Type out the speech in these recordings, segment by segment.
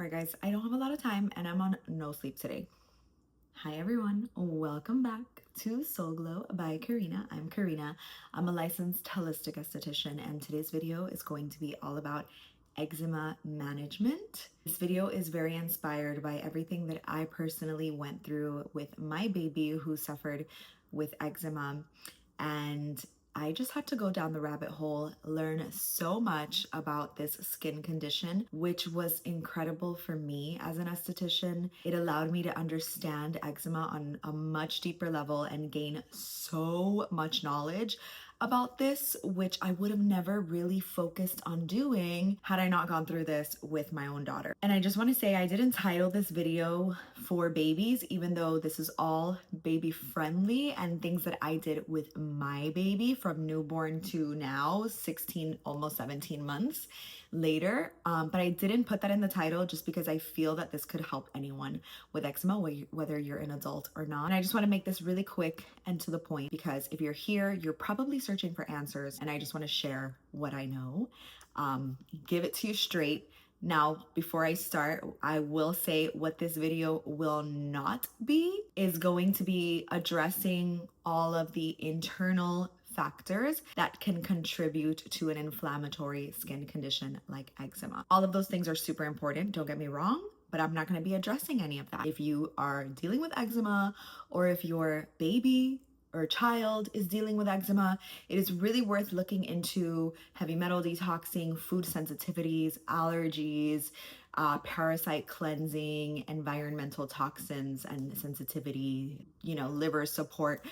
Alright guys, I don't have a lot of time and I'm on no sleep today. Hi everyone, welcome back to Soul Glow by Karina. I'm Karina. I'm a licensed holistic esthetician and today's video is going to be all about eczema management. This video is very inspired by everything that I personally went through with my baby who suffered with eczema, and I just had to go down the rabbit hole, learn so much about this skin condition, which was incredible for me as an esthetician. It allowed me to understand eczema on a much deeper level and gain so much knowledge about this, which I would have never really focused on doing had I not gone through this with my own daughter. And I just want to say I didn't title this video for babies, even though this is all baby friendly and things that I did with my baby from newborn to now, 16, almost 17 months later. But I didn't put that in the title just because I feel that this could help anyone with eczema, whether you're an adult or not. And I just want to make this really quick and to the point because if you're here, you're probably searching for answers and I just want to share what I know, give it to you straight. Now, before I start, I will say what this video will not be is going to be addressing all of the internal factors that can contribute to an inflammatory skin condition like eczema. All of those things are super important, don't get me wrong, but I'm not going to be addressing any of that. If you are dealing with eczema or if your baby or child is dealing with eczema, it is really worth looking into heavy metal detoxing, food sensitivities, allergies, parasite cleansing, environmental toxins and sensitivity, liver support.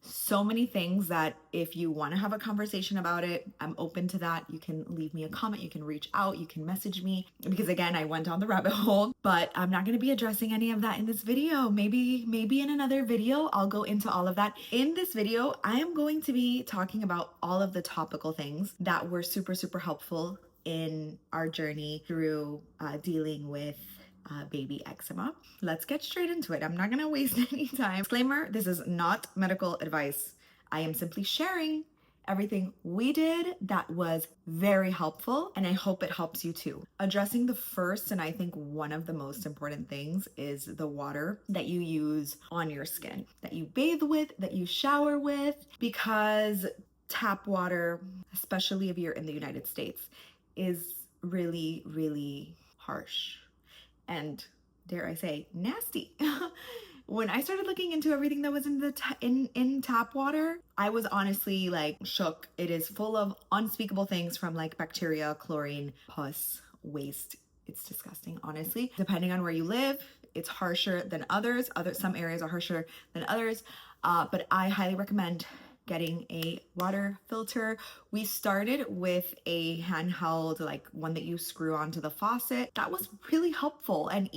So many things that if you want to have a conversation about it, I'm open to that. You can leave me a comment, you can reach out, you can message me, because again, I went down the rabbit hole, but I'm not going to be addressing any of that in this video. Maybe in another video, I'll go into all of that. In this video, I am going to be talking about all of the topical things that were super, super helpful in our journey through dealing with baby eczema. Let's get straight into it. I'm not gonna waste any time. Disclaimer, this is not medical advice. I am simply sharing everything we did that was very helpful, and I hope it helps you too. Addressing the first, and I think one of the most important things, is the water that you use on your skin, that you bathe with, that you shower with, because tap water, especially if you're in the United States, is really, really harsh. And dare I say, nasty. When I started looking into everything that was in the in tap water, I was honestly like shook. It is full of unspeakable things, from like bacteria, chlorine, pus, waste. It's disgusting, honestly. Depending on where you live, it's harsher than others. Some areas are harsher than others, but I highly recommend getting a water filter. We started with a handheld, like one that you screw onto the faucet. That was really helpful. And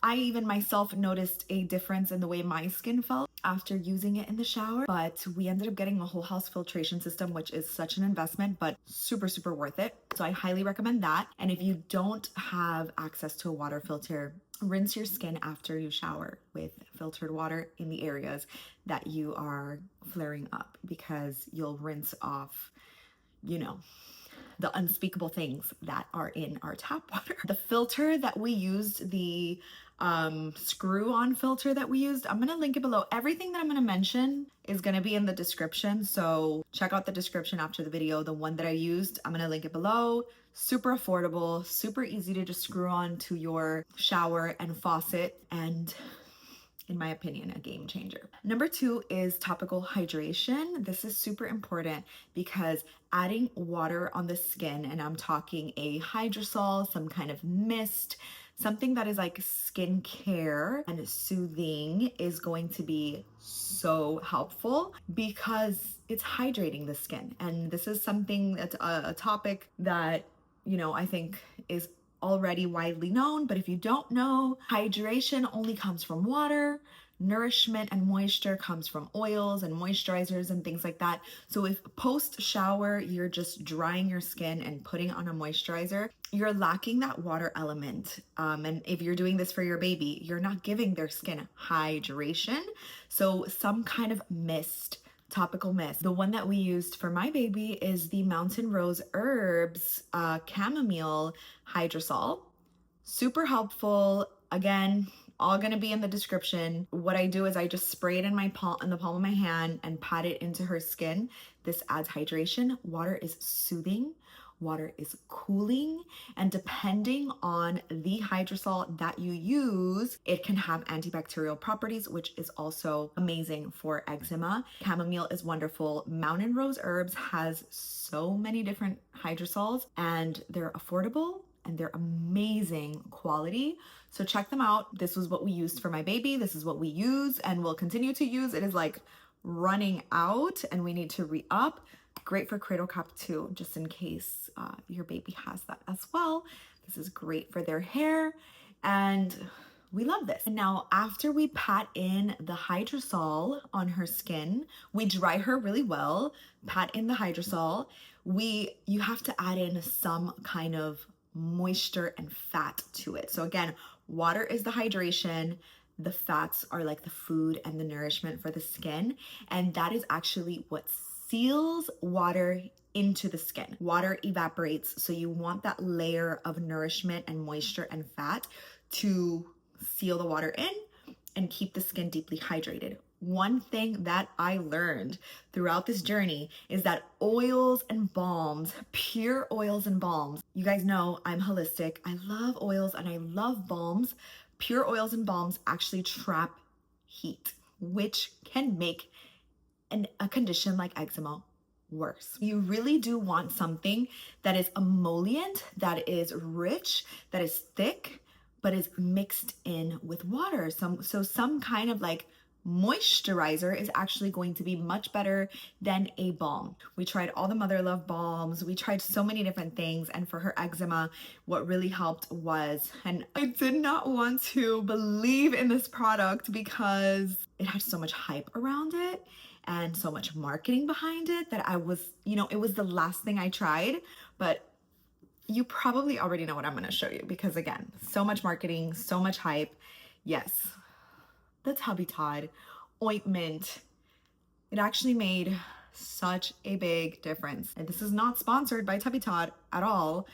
I myself noticed a difference in the way my skin felt after using it in the shower. But we ended up getting a whole house filtration system, which is such an investment, but super, super worth it. So I highly recommend that. And if you don't have access to a water filter, rinse your skin after you shower with filtered water in the areas that you are flaring up, because you'll rinse off, the unspeakable things that are in our tap water. The filter that we used, the screw-on filter that we used, I'm gonna link it below. Everything that I'm gonna mention is gonna be in the description, so check out the description after the video. The one that I used, I'm gonna link it below. Super affordable, super easy to just screw on to your shower and faucet, and in my opinion, a game changer. Number 2 is topical hydration. This is super important because adding water on the skin, and I'm talking a hydrosol, some kind of mist, something that is like skin care and soothing, is going to be so helpful because it's hydrating the skin. And this is something that's a topic that, I think is already widely known, but if you don't know, hydration only comes from water. Nourishment and moisture comes from oils and moisturizers and things like that. So if post shower you're just drying your skin and putting on a moisturizer, you're lacking that water element. And if you're doing this for your baby, you're not giving their skin hydration. So some kind of mist, topical mist. The one that we used for my baby is the Mountain Rose Herbs chamomile hydrosol. Super helpful. Again, all gonna be in the description. What I do is I just spray it in my palm, in the palm of my hand, and pat it into her skin. This adds hydration. Water is soothing. Water is cooling, and depending on the hydrosol that you use, it can have antibacterial properties, which is also amazing for eczema. Chamomile is wonderful. Mountain rose herbs has so many different hydrosols, and they're affordable and they're amazing quality. So check them out. This was what we used for my baby. This is what we use and will continue to use. It is like running out and we need to re-up. Great for cradle cap too, just in case your baby has that as well. This is great for their hair and we love this. And now after we pat in the hydrosol on her skin, we dry her really well, pat in the hydrosol. You have to add in some kind of moisture and fat to it. So again, water is the hydration. The fats are like the food and the nourishment for the skin. And that is actually what seals water into the skin. Water evaporates, so you want that layer of nourishment and moisture and fat to seal the water in and keep the skin deeply hydrated. One thing that I learned throughout this journey is that oils and balms, pure oils and balms, you guys know I'm holistic. I love oils and I love balms. Pure oils and balms actually trap heat, which can make a condition like eczema worse. You really do want something that is emollient, that is rich, that is thick, but is mixed in with water. So some kind of like moisturizer is actually going to be much better than a balm. We tried all the Mother Love balms. We tried so many different things. And for her eczema, what really helped was, and I did not want to believe in this product because it had so much hype around it and so much marketing behind it that I was, it was the last thing I tried, but you probably already know what I'm going to show you because again, so much marketing, so much hype. Yes, the Tubby Todd ointment, it actually made such a big difference. And this is not sponsored by Tubby Todd at all,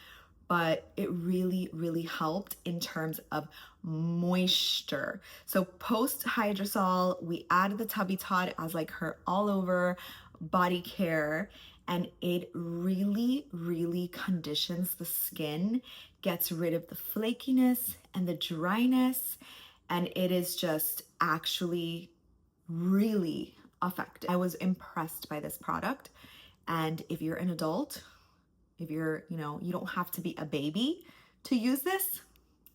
but it really, really helped in terms of moisture. So post hydrosol, we added the Tubby Todd as like her all over body care, and it really, really conditions the skin, gets rid of the flakiness and the dryness, and it is just actually really effective. I was impressed by this product. And if you're an adult, if you're, you don't have to be a baby to use this.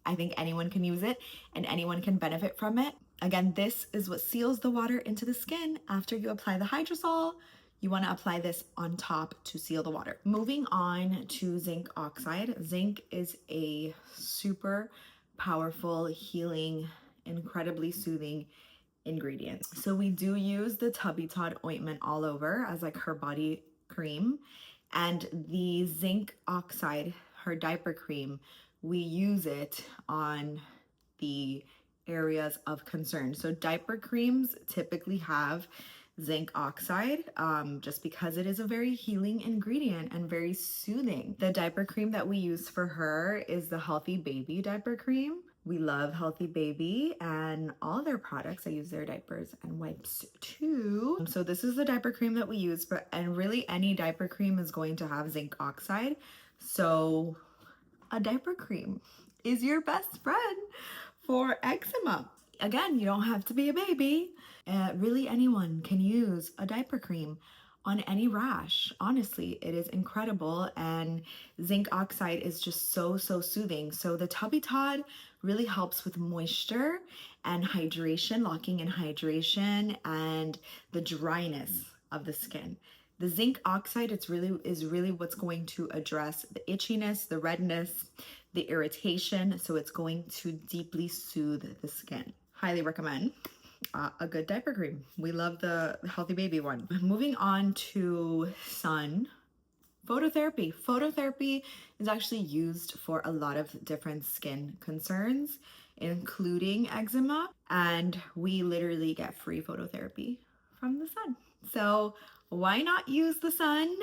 I think anyone can use it and anyone can benefit from it. Again, this is what seals the water into the skin. After you apply the hydrosol, you want to apply this on top to seal the water. Moving on to zinc oxide. Zinc is a super powerful, healing, incredibly soothing ingredient. So we do use the Tubby Todd ointment all over as like her body cream, and the zinc oxide, her diaper cream, we use it on the areas of concern. So diaper creams typically have zinc oxide just because it is a very healing ingredient and very soothing. The diaper cream that we use for her is the Healthy Baby diaper cream. We love Healthy Baby and all their products. I use their diapers and wipes too. So this is the diaper cream that we use for, and really any diaper cream is going to have zinc oxide. So a diaper cream is your best friend for eczema. Again, you don't have to be a baby. Really anyone can use a diaper cream on any rash. Honestly, it is incredible, and zinc oxide is just so soothing. So the Tubby Todd really helps with moisture and hydration, locking in hydration and the dryness of the skin. The zinc oxide is really what's going to address the itchiness, the redness, the irritation. So it's going to deeply soothe the skin. Highly recommend a good diaper cream. We love the Healthy Baby one. Moving on to sun. Phototherapy. Phototherapy is actually used for a lot of different skin concerns, including eczema, and we literally get free phototherapy from the sun. So why not use the sun?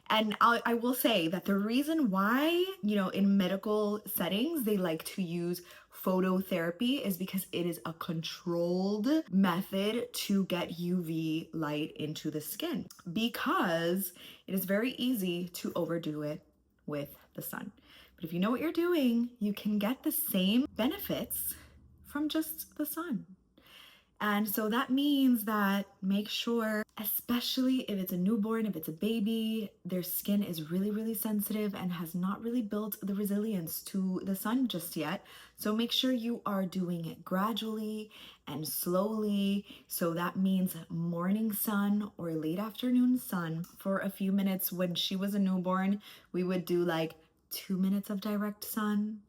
And I will say that the reason why, in medical settings, they like to use phototherapy is because it is a controlled method to get UV light into the skin, because it is very easy to overdo it with the sun. But if you know what you're doing, you can get the same benefits from just the sun. And so that means that make sure, especially if it's a newborn, if it's a baby, their skin is really, really sensitive and has not really built the resilience to the sun just yet. So make sure you are doing it gradually and slowly. So that means morning sun or late afternoon sun for a few minutes. When she was a newborn, we would do like 2 minutes of direct sun,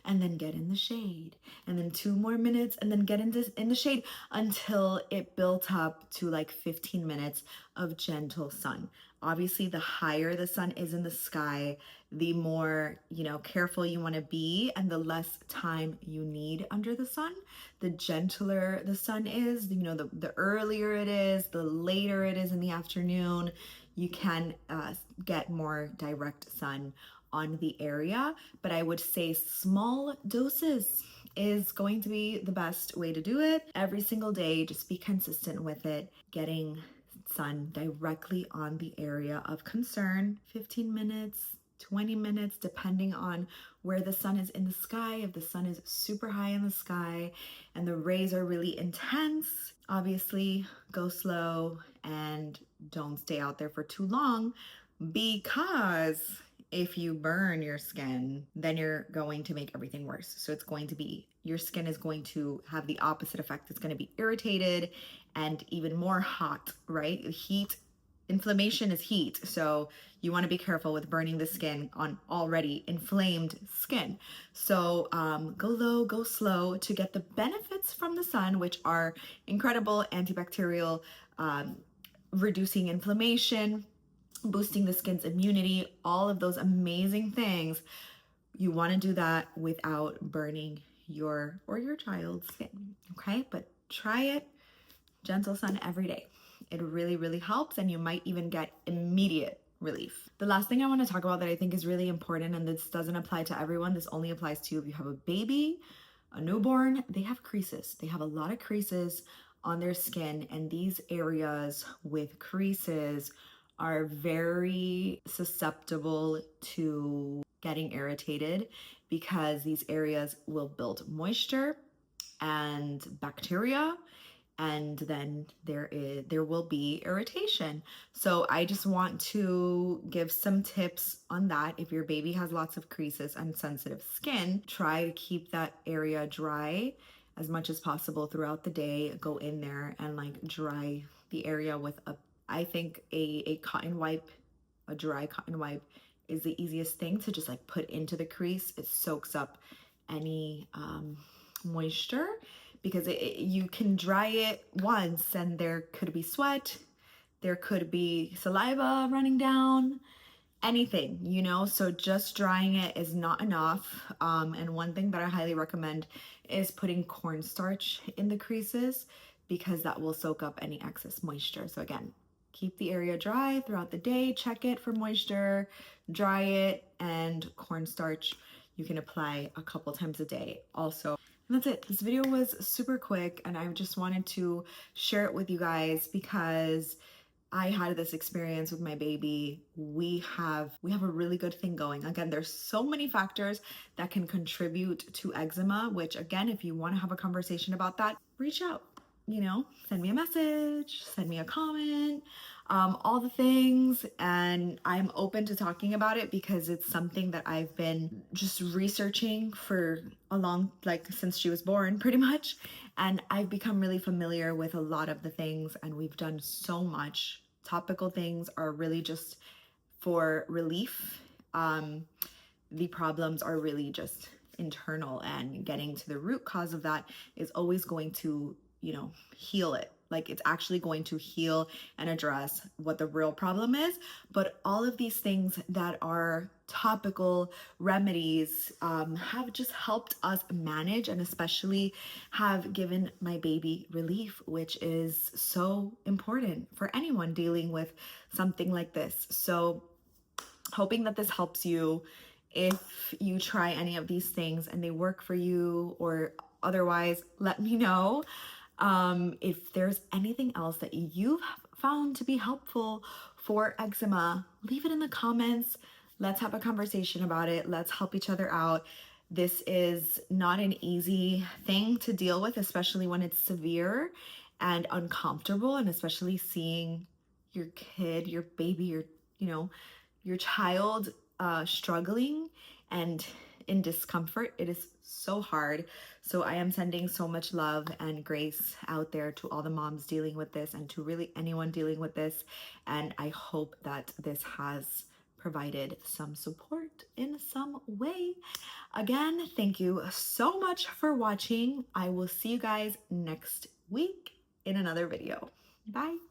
and then get in the shade, and then 2 more minutes, and then get in the shade until it built up to like 15 minutes of gentle sun. Obviously, the higher the sun is in the sky, the more, careful you want to be, and the less time you need under the sun. The gentler the sun is, the earlier it is, the later it is in the afternoon, you can get more direct sun on the area. But I would say small doses is going to be the best way to do it. Every single day, just be consistent with it, getting sun directly on the area of concern. 15 minutes, 20 minutes, depending on where the sun is in the sky. If the sun is super high in the sky and the rays are really intense, obviously go slow and don't stay out there for too long, because if you burn your skin, then you're going to make everything worse. So your skin is going to have the opposite effect. It's going to be irritated and even more hot, right? Inflammation is heat. So you want to be careful with burning the skin on already inflamed skin. So go low, go slow to get the benefits from the sun, which are incredible: antibacterial, reducing inflammation, boosting the skin's immunity, all of those amazing things. You want to do that without burning your child's skin, okay? But try it, gentle sun every day. It really, really helps, and you might even get immediate relief. The last thing I want to talk about that I think is really important, and this doesn't apply to everyone, this only applies to you if you have a baby, a newborn. They have creases. They have a lot of creases on their skin, and these areas with creases are very susceptible to getting irritated, because these areas will build moisture and bacteria, and then there will be irritation. So I just want to give some tips on that. If your baby has lots of creases and sensitive skin, try to keep that area dry as much as possible throughout the day. Go in there and dry the area with I think a cotton wipe, a dry cotton wipe is the easiest thing to just put into the crease. It soaks up any moisture, because you can dry it once and there could be sweat, there could be saliva running down, anything, so just drying it is not enough. And one thing that I highly recommend is putting cornstarch in the creases, because that will soak up any excess moisture. So again, keep the area dry throughout the day, check it for moisture, dry it, and cornstarch you can apply a couple times a day also. And that's it. This video was super quick, and I just wanted to share it with you guys because I had this experience with my baby. We have a really good thing going. Again, there's so many factors that can contribute to eczema, which again, if you want to have a conversation about that, reach out, send me a message, send me a comment, all the things. And I'm open to talking about it because it's something that I've been just researching for since she was born, pretty much. And I've become really familiar with a lot of the things, and we've done so much. Topical things are really just for relief. The problems are really just internal, and getting to the root cause of that is always going to, heal it. It's actually going to heal and address what the real problem is. But all of these things that are topical remedies have just helped us manage, and especially have given my baby relief, which is so important for anyone dealing with something like this. So hoping that this helps you. If you try any of these things and they work for you, or otherwise, let me know. If there's anything else that you've found to be helpful for eczema, leave it in the comments. Let's have a conversation about it. Let's help each other out. This is not an easy thing to deal with, especially when it's severe and uncomfortable, and especially seeing your kid, your baby, your child struggling and in discomfort. It is so hard. So I am sending so much love and grace out there to all the moms dealing with this, and to really anyone dealing with this. And I hope that this has provided some support in some way. Again, thank you so much for watching. I will see you guys next week in another video. Bye.